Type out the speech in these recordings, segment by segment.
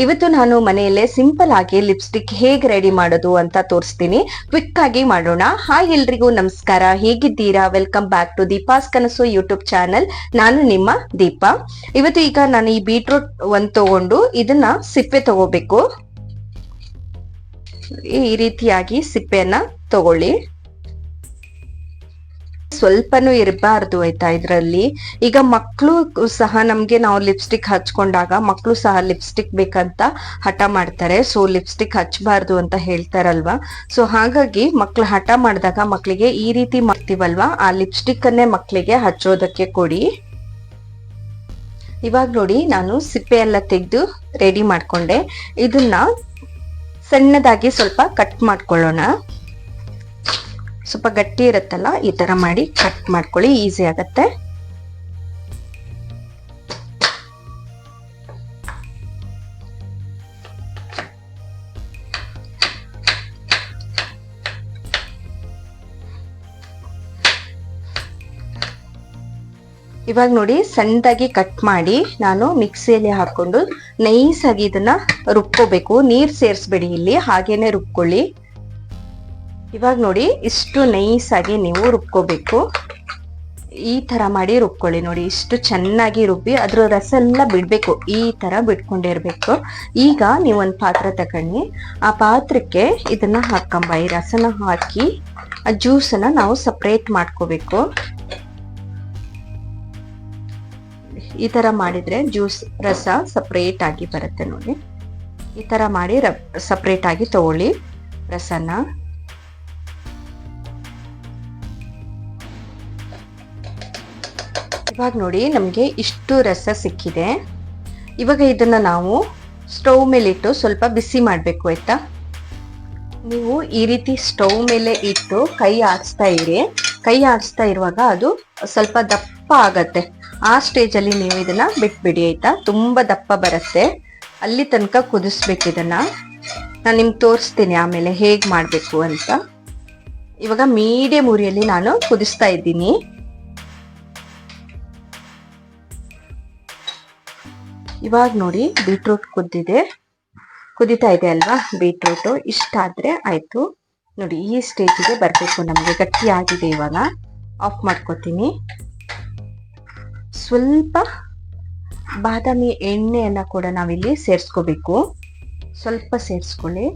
ಇವತ್ತು ನಾನು ಮನೆಯಲ್ಲೇ ಸಿಂಪಲ್ ಆಗಿ ಲಿಪ್ಸ್ಟಿಕ್ ಹೇಗೆ ರೆಡಿ ಮಾಡೋದು ಅಂತ ತೋರಿಸ್ತೀನಿ. ಕ್ವಿಕ್ ಆಗಿ ಮಾಡೋಣ. ಹಾಯ್ ಎಲ್ರಿಗೂ ನಮಸ್ಕಾರ, ಹೇಗಿದ್ದೀರಾ? ವೆಲ್ಕಮ್ ಬ್ಯಾಕ್ ಟು ದೀಪಾಸ್ ಕನಸು ಯೂಟ್ಯೂಬ್ ಚಾನಲ್. ನಾನು ನಿಮ್ಮ ದೀಪಾ. ಇವತ್ತು ಈಗ ನಾನು ಈ ಬೀಟ್ರೂಟ್ ಒಂದ್ ತಗೊಂಡು ಇದನ್ನ ಸಿಪ್ಪೆ ತಗೋಬೇಕು. ಈ ರೀತಿಯಾಗಿ ಸಿಪ್ಪೆಯನ್ನ ತಗೊಳ್ಳಿ. ಸ್ವಲ್ಪನೂ ಇರಬಾರ್ದು ಆಯ್ತಾ ಇದ್ರಲ್ಲಿ. ಈಗ ಮಕ್ಕಳು ಸಹ ನಮ್ಗೆ ನಾವು ಲಿಪ್ಸ್ಟಿಕ್ ಹಚ್ಕೊಂಡಾಗ ಮಕ್ಕಳು ಸಹ ಲಿಪ್ಸ್ಟಿಕ್ ಬೇಕಂತ ಹಠ ಮಾಡ್ತಾರೆ. ಸೊ ಲಿಪ್ಸ್ಟಿಕ್ ಹಚ್ಬಾರ್ದು ಅಂತ ಹೇಳ್ತಾರಲ್ವಾ. ಸೊ ಹಾಗಾಗಿ ಮಕ್ಳು ಹಠ ಮಾಡಿದಾಗ ಮಕ್ಳಿಗೆ ಈ ರೀತಿ ಮಾಡ್ತೀವಲ್ವಾ, ಆ ಲಿಪ್ಸ್ಟಿಕ್ ಅನ್ನೇ ಮಕ್ಳಿಗೆ ಹಚ್ಚೋದಕ್ಕೆ ಕೊಡಿ. ಇವಾಗ ನೋಡಿ, ನಾನು ಸಿಪ್ಪೆ ಎಲ್ಲ ತೆಗೆದು ರೆಡಿ ಮಾಡ್ಕೊಂಡೆ. ಇದನ್ನ ಸಣ್ಣದಾಗಿ ಸ್ವಲ್ಪ ಕಟ್ ಮಾಡ್ಕೊಳ್ಳೋಣ. ಸ್ವಲ್ಪ ಗಟ್ಟಿ ಇರುತ್ತಲ್ಲ, ಈ ತರ ಮಾಡಿ ಕಟ್ ಮಾಡ್ಕೊಳ್ಳಿ, ಈಸಿ ಆಗತ್ತೆ. ಇವಾಗ ನೋಡಿ, ಸಣ್ಣದಾಗಿ ಕಟ್ ಮಾಡಿ ನಾನು ಮಿಕ್ಸಿಯಲ್ಲಿ ಹಾಕೊಂಡು ನೈಸ್ ಆಗಿ ಇದನ್ನ ರುಬ್ಕೋಬೇಕು. ನೀರ್ ಸೇರಿಸ್ಬೇಡಿ ಇಲ್ಲಿ, ಹಾಗೇನೆ ರುಬ್ಕೊಳ್ಳಿ. ಇವಾಗ ನೋಡಿ, ಇಷ್ಟು ನೈಸ್ ಆಗಿ ನೀವು ರುಬ್ಕೋಬೇಕು. ಈ ತರ ಮಾಡಿ ರುಬ್ಕೊಳ್ಳಿ. ನೋಡಿ, ಇಷ್ಟು ಚೆನ್ನಾಗಿ ರುಬ್ಬಿ ಅದ್ರ ರಸ ಎಲ್ಲ ಬಿಡ್ಬೇಕು. ಈ ತರ ಬಿಟ್ಕೊಂಡಿರ್ಬೇಕು. ಈಗ ನೀವು ಒಂದು ಪಾತ್ರೆ ತಗೊಂಡು ಆ ಪಾತ್ರಕ್ಕೆ ಇದನ್ನ ಹಾಕೊಂಬ. ಈ ರಸನ ಹಾಕಿ ಆ ಜ್ಯೂಸನ್ನ ನಾವು ಸಪ್ರೇಟ್ ಮಾಡ್ಕೋಬೇಕು. ಈ ತರ ಮಾಡಿದ್ರೆ ಜ್ಯೂಸ್ ರಸ ಸಪ್ರೇಟ್ ಆಗಿ ಬರುತ್ತೆ. ನೋಡಿ, ಈ ತರ ಮಾಡಿ ಸಪ್ರೇಟ್ ಆಗಿ ತಗೊಳ್ಳಿ ರಸನ. ಇವಾಗ ನೋಡಿ, ನಮ್ಗೆ ಇಷ್ಟು ರಸ ಸಿಕ್ಕಿದೆ. ಇವಾಗ ಇದನ್ನ ನಾವು ಸ್ಟವ್ ಮೇಲೆ ಇಟ್ಟು ಸ್ವಲ್ಪ ಬಿಸಿ ಮಾಡ್ಬೇಕು ಆಯ್ತಾ. ನೀವು ಈ ರೀತಿ ಸ್ಟವ್ ಮೇಲೆ ಇಟ್ಟು ಕೈ ಆಡಿಸ್ತಾ ಇರಿ. ಕೈ ಆಡಿಸ್ತಾ ಇರುವಾಗ ಅದು ಸ್ವಲ್ಪ ದಪ್ಪ ಆಗತ್ತೆ. ಆ ಸ್ಟೇಜ್ ಅಲ್ಲಿ ನೀವು ಇದನ್ನ ಬಿಟ್ಬಿಡಿ ಆಯ್ತಾ. ತುಂಬಾ ದಪ್ಪ ಬರುತ್ತೆ, ಅಲ್ಲಿ ತನಕ ಕುದಿಸ್ಬೇಕು ಇದನ್ನ. ನಾನು ನಿಮ್ಗೆ ತೋರಿಸ್ತೀನಿ ಆಮೇಲೆ ಹೇಗ್ ಮಾಡ್ಬೇಕು ಅಂತ. ಇವಾಗ ಮೀಡಿಯಂ ಉರಿಯಲ್ಲಿ ನಾನು ಕುದಿಸ್ತಾ ಇದ್ದೀನಿ. ಇವಾಗ ನೋಡಿ, ಬೀಟ್ರೂಟ್ ಕುದಿತಾ ಇದೆ ಅಲ್ವಾ ಬೀಟ್ರೂಟ್. ಇಷ್ಟಾದ್ರೆ ಆಯ್ತು. ನೋಡಿ, ಈ ಸ್ಟೇಜಿಗೆ ಬರ್ಬೇಕು ನಮ್ಗೆ. ಗಟ್ಟಿ ಆಗಿದೆ. ಇವಾಗ ಆಫ್ ಮಾಡ್ಕೋತೀನಿ. ಸ್ವಲ್ಪ ಬಾದಾಮಿ ಎಣ್ಣೆಯನ್ನ ಕೂಡ ನಾವಿಲ್ಲಿ ಸೇರಿಸ್ಕೋಬೇಕು. ಸ್ವಲ್ಪ ಸೇರಿಸ್ಕೊಳ್ಳಿ.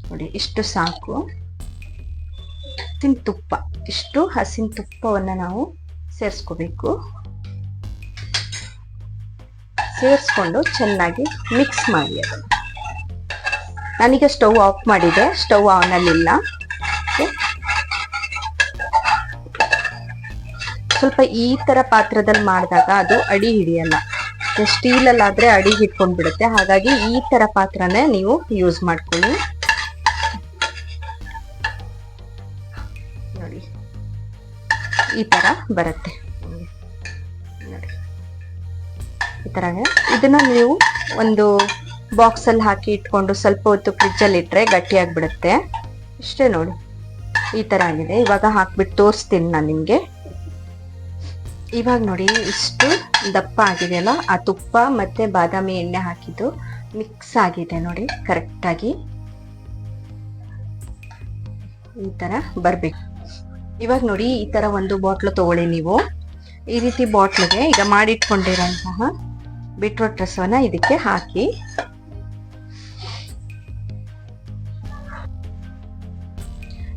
ನೋಡಿ, ಇಷ್ಟು ಸಾಕು. ಹಸಿನ ತುಪ್ಪ, ಇಷ್ಟು ಹಸಿನ ತುಪ್ಪವನ್ನ ನಾವು ಸೇರಿಸ್ಕೋಬೇಕು. ಸೇರಿಸ್ಕೊಂಡು ಚೆನ್ನಾಗಿ ಮಿಕ್ಸ್ ಮಾಡಿ. ಅದು ನಾನೀಗ ಸ್ಟವ್ ಆಫ್ ಮಾಡಿದೆ, ಸ್ಟವ್ ಆನ್ ಅಲ್ಲಿಲ್ಲ. ಸ್ವಲ್ಪ ಈ ತರ ಪಾತ್ರದಲ್ಲಿ ಮಾಡಿದಾಗ ಅದು ಅಡಿ ಹಿಡಿಯಲ್ಲ. ಸ್ಟೀಲ್ ಅಲ್ಲಾದ್ರೆ ಅಡಿ ಹಿಡ್ಕೊಂಡ್ಬಿಡುತ್ತೆ. ಹಾಗಾಗಿ ಈ ತರ ಪಾತ್ರನೇ ನೀವು ಯೂಸ್ ಮಾಡ್ಕೊಳ್ಳಿ. ನೋಡಿ, ಈ ತರ ಬರುತ್ತೆ. ನೋಡಿ, ಈ ತರ. ಇದನ್ನ ನೀವು ಒಂದು ಬಾಕ್ಸ್ ಅಲ್ಲಿ ಹಾಕಿ ಇಟ್ಕೊಂಡು ಸ್ವಲ್ಪ ಹೊತ್ತು ಫ್ರಿಜ್ ಅಲ್ಲಿ ಇಟ್ರೆ ಗಟ್ಟಿ ಆಗ್ಬಿಡುತ್ತೆ. ಇಷ್ಟೇ ನೋಡಿ, ಈ ತರ ಆಗಿದೆ. ಇವಾಗ ಹಾಕ್ಬಿಟ್ಟು ತೋರಿಸ್ತೀನಿ ನಾನು ನಿಮ್ಗೆ. ಇವಾಗ ನೋಡಿ, ಇಷ್ಟು ದಪ್ಪ ಆಗಿದೆಯಲ್ಲ, ಆ ತುಪ್ಪ ಮತ್ತೆ ಬಾದಾಮಿ ಎಣ್ಣೆ ಹಾಕಿದ್ದು ಮಿಕ್ಸ್ ಆಗಿದೆ. ನೋಡಿ, ಕರೆಕ್ಟ್ ಆಗಿ ಈ ತರ ಬರ್ಬೇಕು. ಇವಾಗ ನೋಡಿ, ಈ ತರ ಒಂದು ಬಾಟ್ಲು ತಗೊಳ್ಳಿ ನೀವು. ಈ ರೀತಿ ಬಾಟ್ಲಿಗೆ ಈಗ ಮಾಡಿಟ್ಕೊಂಡಿರೋಂತಹ ಬೀಟ್ರೂಟ್ ರಸವನ್ನ ಇದಕ್ಕೆ ಹಾಕಿ.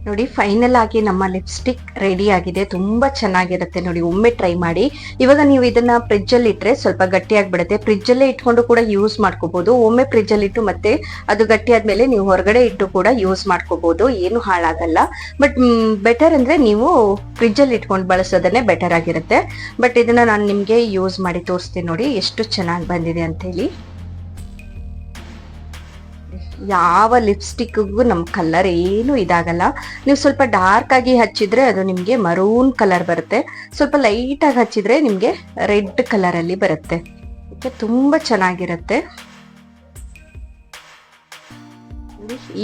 ನೋಡಿ, ಫೈನಲ್ ಆಗಿ ನಮ್ಮ ಲಿಪ್ಸ್ಟಿಕ್ ರೆಡಿ ಆಗಿದೆ. ತುಂಬಾ ಚೆನ್ನಾಗಿರುತ್ತೆ. ನೋಡಿ, ಒಮ್ಮೆ ಟ್ರೈ ಮಾಡಿ. ಇವಾಗ ನೀವು ಇದನ್ನ ಫ್ರಿಜ್ ಅಲ್ಲಿ ಇಟ್ರೆ ಸ್ವಲ್ಪ ಗಟ್ಟಿ ಆಗ್ಬಿಡುತ್ತೆ. ಫ್ರಿಜ್ ಅಲ್ಲೇ ಇಟ್ಕೊಂಡು ಕೂಡ ಯೂಸ್ ಮಾಡ್ಕೋಬಹುದು. ಒಮ್ಮೆ ಫ್ರಿಜ್ ಅಲ್ಲಿ ಇಟ್ಟು ಮತ್ತೆ ಅದು ಗಟ್ಟಿ ಆದ್ಮೇಲೆ ನೀವು ಹೊರಗಡೆ ಇಟ್ಟು ಕೂಡ ಯೂಸ್ ಮಾಡ್ಕೋಬಹುದು. ಏನು ಹಾಳಾಗಲ್ಲ. ಬಟ್ ಬೆಟರ್ ಅಂದ್ರೆ ನೀವು ಫ್ರಿಜ್ ಅಲ್ಲಿ ಇಟ್ಕೊಂಡು ಬಳಸೋದನ್ನೇ ಬೆಟರ್ ಆಗಿರುತ್ತೆ. ಬಟ್ ಇದನ್ನ ನಾನು ನಿಮ್ಗೆ ಯೂಸ್ ಮಾಡಿ ತೋರಿಸ್ತೀನಿ. ನೋಡಿ, ಎಷ್ಟು ಚೆನ್ನಾಗಿ ಬಂದಿದೆ ಅಂತ ಹೇಳಿ. ಯಾವ ಲಿಪ್ಸ್ಟಿಕ್ಗೂ ನಮ್ ಕಲರ್ ಏನು ಇದಾಗಲ್ಲ. ನೀವು ಸ್ವಲ್ಪ ಡಾರ್ಕ್ ಆಗಿ ಹಚ್ಚಿದ್ರೆ ಅದು ನಿಮ್ಗೆ ಮರೂನ್ ಕಲರ್ ಬರುತ್ತೆ. ಸ್ವಲ್ಪ ಲೈಟ್ ಆಗಿ ಹಚ್ಚಿದ್ರೆ ನಿಮ್ಗೆ ರೆಡ್ ಕಲರ್ ಅಲ್ಲಿ ಬರುತ್ತೆ. ತುಂಬಾ ಚೆನ್ನಾಗಿರುತ್ತೆ.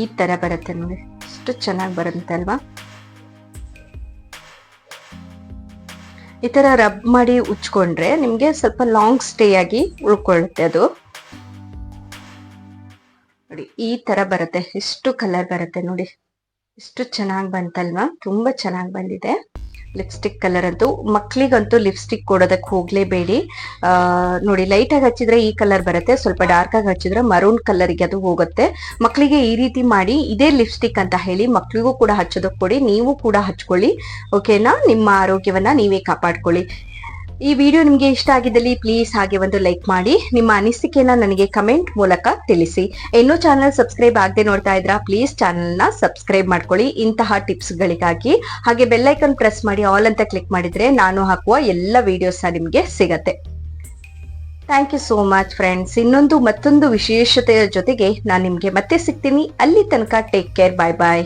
ಈ ತರ ಬರುತ್ತೆ ನೋಡಿ, ಎಷ್ಟು ಚೆನ್ನಾಗಿ ಬರುತ್ತೆ ಅಲ್ವಾ. ಈ ತರ ರಬ್ ಮಾಡಿ ಉಜ್ಕೊಂಡ್ರೆ ನಿಮ್ಗೆ ಸ್ವಲ್ಪ ಲಾಂಗ್ ಸ್ಟೇ ಆಗಿ ಉಳ್ಕೊಳ್ಳುತ್ತೆ ಅದು. ನೋಡಿ ಈ ತರ ಬರುತ್ತೆ, ಇಷ್ಟು ಕಲರ್ ಬರುತ್ತೆ ನೋಡಿ, ಇಷ್ಟು ಚೆನ್ನಾಗಿ ಬಂತಲ್ವಾ, ತುಂಬಾ ಚೆನ್ನಾಗಿ ಬಂದಿದೆ. ಲಿಪ್ಸ್ಟಿಕ್ ಕಲರ್ ಅಂತೂ ಮಕ್ಳಿಗಂತೂ ಲಿಪ್ಸ್ಟಿಕ್ ಕೊಡೋದಕ್ಕೆ ಹೋಗ್ಲೇಬೇಡಿ. ನೋಡಿ ಲೈಟ್ ಆಗಿ ಹಚ್ಚಿದ್ರೆ ಈ ಕಲರ್ ಬರುತ್ತೆ, ಸ್ವಲ್ಪ ಡಾರ್ಕ್ ಆಗಿ ಹಚ್ಚಿದ್ರೆ ಮರೂನ್ ಕಲರ್ಗೆ ಅದು ಹೋಗುತ್ತೆ. ಮಕ್ಕಳಿಗೆ ಈ ರೀತಿ ಮಾಡಿ ಇದೇ ಲಿಪ್ಸ್ಟಿಕ್ ಅಂತ ಹೇಳಿ ಮಕ್ಳಿಗೂ ಕೂಡ ಹಚ್ಚೋದಕ್ಕೆ ಕೊಡಿ, ನೀವು ಕೂಡ ಹಚ್ಕೊಳ್ಳಿ. ಓಕೆನಾ? ನಿಮ್ಮ ಆರೋಗ್ಯವನ್ನ ನೀವೇ ಕಾಪಾಡ್ಕೊಳ್ಳಿ. ಈ ವಿಡಿಯೋ ನಿಮ್ಗೆ ಇಷ್ಟ ಆಗಿದ್ದಲ್ಲಿ ಪ್ಲೀಸ್ ಹಾಗೆ ಒಂದು ಲೈಕ್ ಮಾಡಿ, ನಿಮ್ಮ ಅನಿಸಿಕೆನ ನನಗೆ ಕಮೆಂಟ್ ಮೂಲಕ ತಿಳಿಸಿ. ಇನ್ನೂ ಚಾನಲ್ ಸಬ್ಸ್ಕ್ರೈಬ್ ಆಗದೆ ನೋಡ್ತಾ ಇದ್ರಾ, ಪ್ಲೀಸ್ ಚಾನಲ್ ನ ಸಬ್ಸ್ಕ್ರೈಬ್ ಮಾಡ್ಕೊಳ್ಳಿ ಇಂತಹ ಟಿಪ್ಸ್ ಗಳಿಗಾಗಿ. ಹಾಗೆ ಬೆಲ್ ಐಕನ್ ಪ್ರೆಸ್ ಮಾಡಿ ಆಲ್ ಅಂತ ಕ್ಲಿಕ್ ಮಾಡಿದ್ರೆ ನಾನು ಹಾಕುವ ಎಲ್ಲ ವಿಡಿಯೋಸ್ ನಿಮ್ಗೆ ಸಿಗತ್ತೆ. Thank you so much friends. ಮತ್ತೊಂದು ವಿಶೇಷತೆಯ ಜೊತೆಗೆ ನಾನು ನಿಮ್ಗೆ ಮತ್ತೆ ಸಿಗ್ತೀನಿ. ಅಲ್ಲಿ ತನಕ ಟೇಕ್ ಕೇರ್, ಬಾಯ್ ಬಾಯ್.